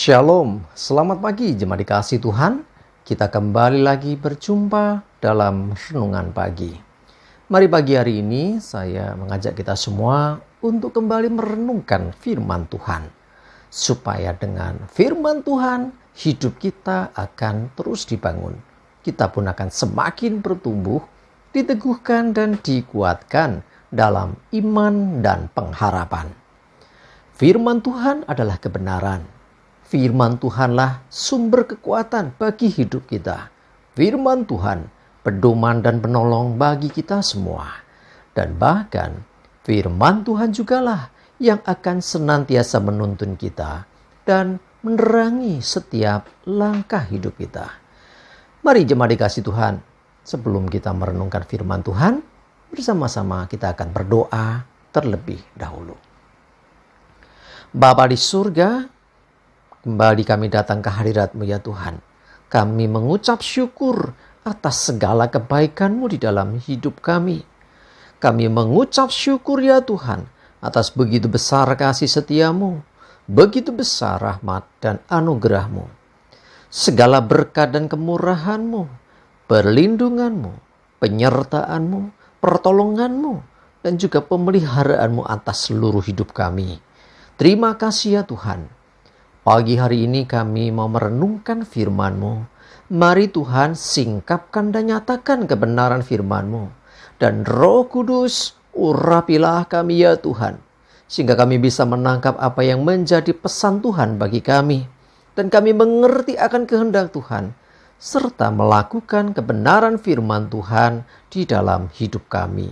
Shalom, selamat pagi jemaat dikasih Tuhan. Kita kembali lagi berjumpa dalam renungan pagi. Mari pagi hari ini saya mengajak kita semua untuk kembali merenungkan firman Tuhan. Supaya dengan firman Tuhan hidup kita akan terus dibangun. Kita pun akan semakin bertumbuh, diteguhkan dan dikuatkan dalam iman dan pengharapan. Firman Tuhan adalah kebenaran. Firman Tuhanlah sumber kekuatan bagi hidup kita. Firman Tuhan pedoman dan penolong bagi kita semua. Dan bahkan firman Tuhan jugalah yang akan senantiasa menuntun kita dan menerangi setiap langkah hidup kita. Mari jemaat dikasih Tuhan, sebelum kita merenungkan firman Tuhan, bersama-sama kita akan berdoa terlebih dahulu. Bapa di surga, kembali kami datang ke hadirat-Mu ya Tuhan. Kami mengucap syukur atas segala kebaikan-Mu di dalam hidup kami. Kami mengucap syukur ya Tuhan atas begitu besar kasih setia-Mu, begitu besar rahmat dan anugerah-Mu. Segala berkat dan kemurahan-Mu, perlindungan-Mu, penyertaan-Mu, pertolongan-Mu, dan juga pemeliharaan-Mu atas seluruh hidup kami. Terima kasih ya Tuhan. Pagi hari ini kami mau merenungkan firman-Mu. Mari Tuhan singkapkan dan nyatakan kebenaran firman-Mu. Dan Roh Kudus urapilah kami ya Tuhan. Sehingga kami bisa menangkap apa yang menjadi pesan Tuhan bagi kami. Dan kami mengerti akan kehendak Tuhan. Serta melakukan kebenaran firman Tuhan di dalam hidup kami.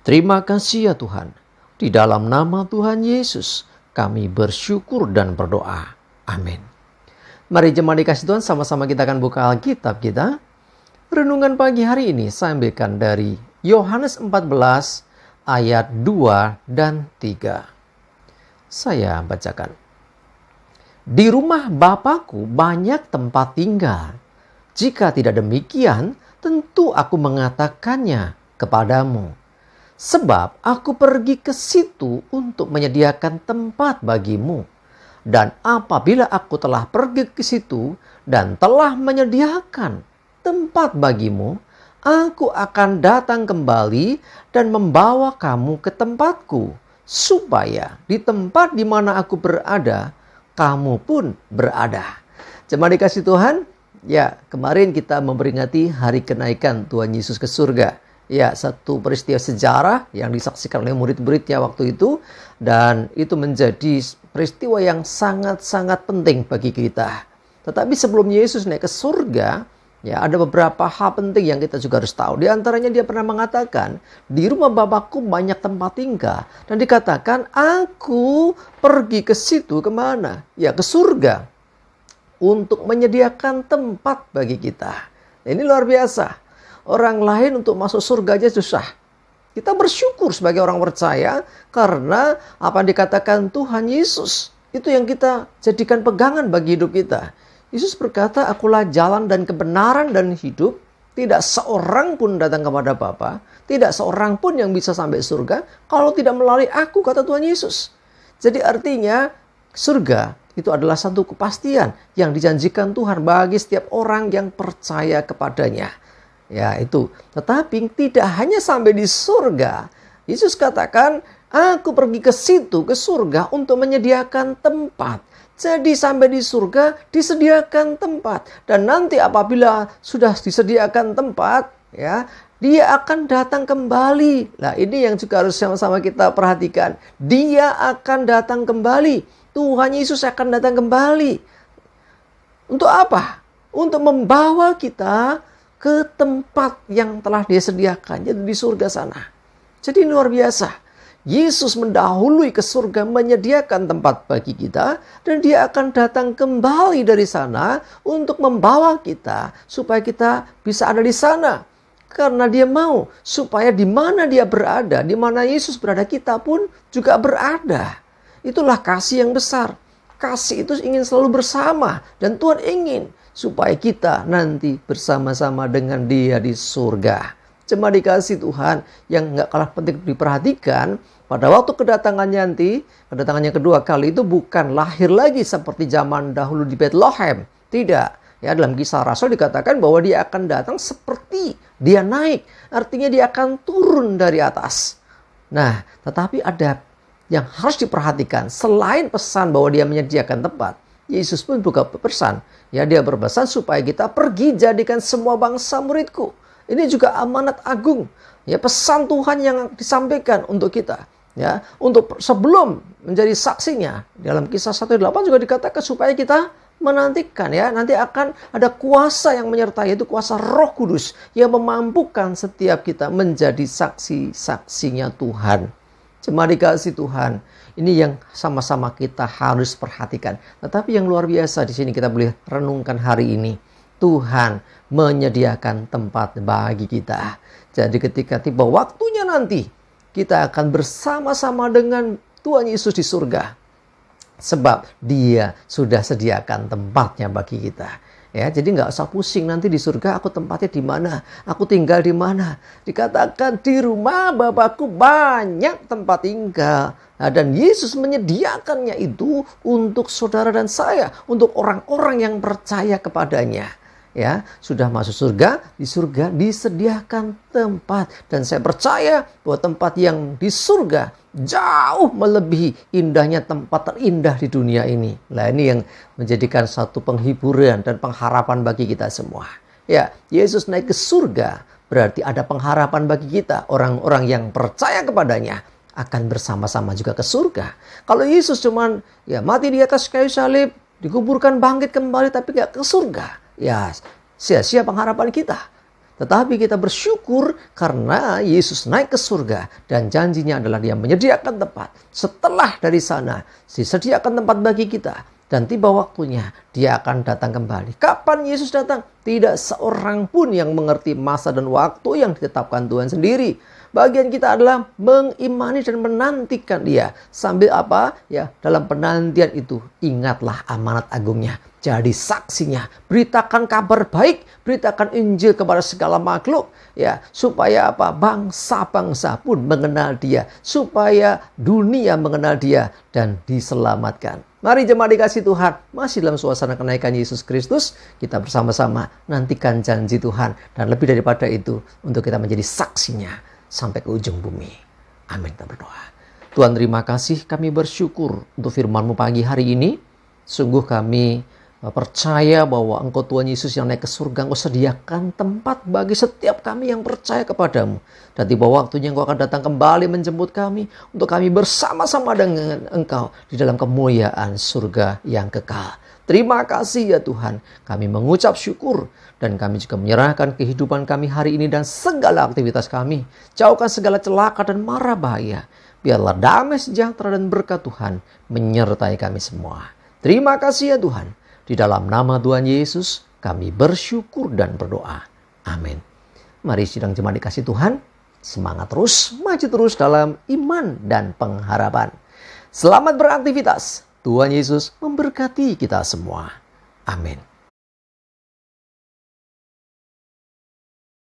Terima kasih ya Tuhan. Di dalam nama Tuhan Yesus kami bersyukur dan berdoa. Amin. Mari jemaat dikasih Tuhan, sama-sama kita akan buka Alkitab kita. Renungan pagi hari ini saya ambilkan dari Yohanes 14 ayat 2 dan 3. Saya bacakan. Di rumah Bapakku banyak tempat tinggal. Jika tidak demikian, tentu aku mengatakannya kepadamu. Sebab aku pergi ke situ untuk menyediakan tempat bagimu. Dan apabila aku telah pergi ke situ dan telah menyediakan tempat bagimu, aku akan datang kembali dan membawa kamu ke tempatku, supaya di tempat di mana aku berada, kamu pun berada. Jemaat dikasih Tuhan, ya kemarin kita memperingati hari kenaikan Tuhan Yesus ke surga. Ya, satu peristiwa sejarah yang disaksikan oleh murid-muridnya waktu itu. Dan itu menjadi peristiwa yang sangat-sangat penting bagi kita. Tetapi sebelum Yesus naik ke surga, ya ada beberapa hal penting yang kita juga harus tahu. Di antaranya dia pernah mengatakan, di rumah Bapakku banyak tempat tinggal. Dan dikatakan, aku pergi ke situ kemana? Ya ke surga. Untuk menyediakan tempat bagi kita. Ini luar biasa. Orang lain untuk masuk surga aja susah. Kita bersyukur sebagai orang percaya karena apa yang dikatakan Tuhan Yesus. Itu yang kita jadikan pegangan bagi hidup kita. Yesus berkata, akulah jalan dan kebenaran dan hidup. Tidak seorang pun datang kepada Bapa. Tidak seorang pun yang bisa sampai surga kalau tidak melalui aku, kata Tuhan Yesus. Jadi artinya surga itu adalah satu kepastian yang dijanjikan Tuhan bagi setiap orang yang percaya kepadanya. Ya itu. Tetapi tidak hanya sampai di surga. Yesus katakan, aku pergi ke situ, ke surga untuk menyediakan tempat. Jadi sampai di surga disediakan tempat. Dan nanti apabila sudah disediakan tempat, ya, dia akan datang kembali. Nah ini yang juga harus sama-sama kita perhatikan. Dia akan datang kembali. Tuhan Yesus akan datang kembali. Untuk apa? Untuk membawa kita ke tempat yang telah dia sediakan, yaitu di surga sana. Jadi luar biasa. Yesus mendahului ke surga menyediakan tempat bagi kita. Dan dia akan datang kembali dari sana untuk membawa kita. Supaya kita bisa ada di sana. Karena dia mau supaya di mana dia berada, di mana Yesus berada, kita pun juga berada. Itulah kasih yang besar. Kasih itu ingin selalu bersama. Dan Tuhan ingin supaya kita nanti bersama-sama dengan dia di surga. Jemaat dikasih Tuhan, yang nggak kalah penting diperhatikan, pada waktu kedatangannya nanti, kedatangannya kedua kali itu bukan lahir lagi seperti zaman dahulu di Bethlehem. Tidak. Ya, dalam Kisah Rasul dikatakan bahwa dia akan datang seperti dia naik. Artinya dia akan turun dari atas. Nah, tetapi ada yang harus diperhatikan. Selain pesan bahwa dia menyediakan tempat, Yesus pun juga berpesan. Ya, dia berpesan supaya kita pergi jadikan semua bangsa muridku. Ini juga amanat agung. Ya, pesan Tuhan yang disampaikan untuk kita. Ya, untuk sebelum menjadi saksinya. Dalam Kisah 1:8 juga dikatakan supaya kita menantikan, ya, nanti akan ada kuasa yang menyertai, yaitu kuasa Roh Kudus yang memampukan setiap kita menjadi saksi-saksinya Tuhan. Jemaat dikasih Tuhan, ini yang sama-sama kita harus perhatikan. Tetapi yang luar biasa di sini kita boleh renungkan hari ini. Tuhan menyediakan tempat bagi kita. Jadi ketika tiba waktunya nanti, kita akan bersama-sama dengan Tuhan Yesus di surga. Sebab dia sudah sediakan tempatnya bagi kita. Ya, jadi nggak usah pusing nanti di surga aku tempatnya di mana, aku tinggal di mana. Dikatakan di rumah Bapakku banyak tempat tinggal. Nah, dan Yesus menyediakannya itu untuk saudara dan saya, untuk orang-orang yang percaya kepadanya. Ya, sudah masuk surga, di surga disediakan tempat. Dan saya percaya bahwa tempat yang di surga jauh melebihi indahnya tempat terindah di dunia ini. Nah, ini yang menjadikan satu penghiburan dan pengharapan bagi kita semua. Ya, Yesus naik ke surga, berarti ada pengharapan bagi kita. Orang-orang yang percaya kepadanya akan bersama-sama juga ke surga. Kalau Yesus cuman mati di atas kayu salib, dikuburkan, bangkit kembali, tapi gak ke surga, ya sia-sia pengharapan kita. Tetapi kita bersyukur karena Yesus naik ke surga dan janjinya adalah dia menyediakan tempat. Setelah dari sana disediakan tempat bagi kita dan tiba waktunya dia akan datang kembali. Kapan Yesus datang? Tidak seorang pun yang mengerti masa dan waktu yang ditetapkan Tuhan sendiri. Bagian kita adalah mengimani dan menantikan dia. Sambil apa? Ya, dalam penantian itu ingatlah amanat agungnya. Jadi saksinya, beritakan kabar baik, beritakan Injil kepada segala makhluk, ya, supaya apa? Bangsa-bangsa pun mengenal dia, supaya dunia mengenal dia dan diselamatkan. Mari jemaat dikasih Tuhan, masih dalam suasana kenaikan Yesus Kristus, kita bersama-sama nantikan janji Tuhan dan lebih daripada itu untuk kita menjadi saksinya sampai ke ujung bumi. Amin. Kita berdoa. Tuhan, terima kasih, kami bersyukur untuk firman-Mu pagi hari ini. Sungguh kami percaya bahwa Engkau Tuhan Yesus yang naik ke surga, Engkau sediakan tempat bagi setiap kami yang percaya kepadamu. Dan tiba waktunya Engkau akan datang kembali menjemput kami, untuk kami bersama-sama dengan Engkau di dalam kemuliaan surga yang kekal. Terima kasih ya Tuhan, kami mengucap syukur dan kami juga menyerahkan kehidupan kami hari ini dan segala aktivitas kami. Jauhkan segala celaka dan mara bahaya. Biarlah damai sejahtera dan berkat Tuhan menyertai kami semua. Terima kasih ya Tuhan. Di dalam nama Tuhan Yesus, kami bersyukur dan berdoa. Amin. Mari sidang jemaat dikasih Tuhan, semangat terus, maju terus dalam iman dan pengharapan. Selamat beraktivitas. Tuhan Yesus memberkati kita semua. Amin.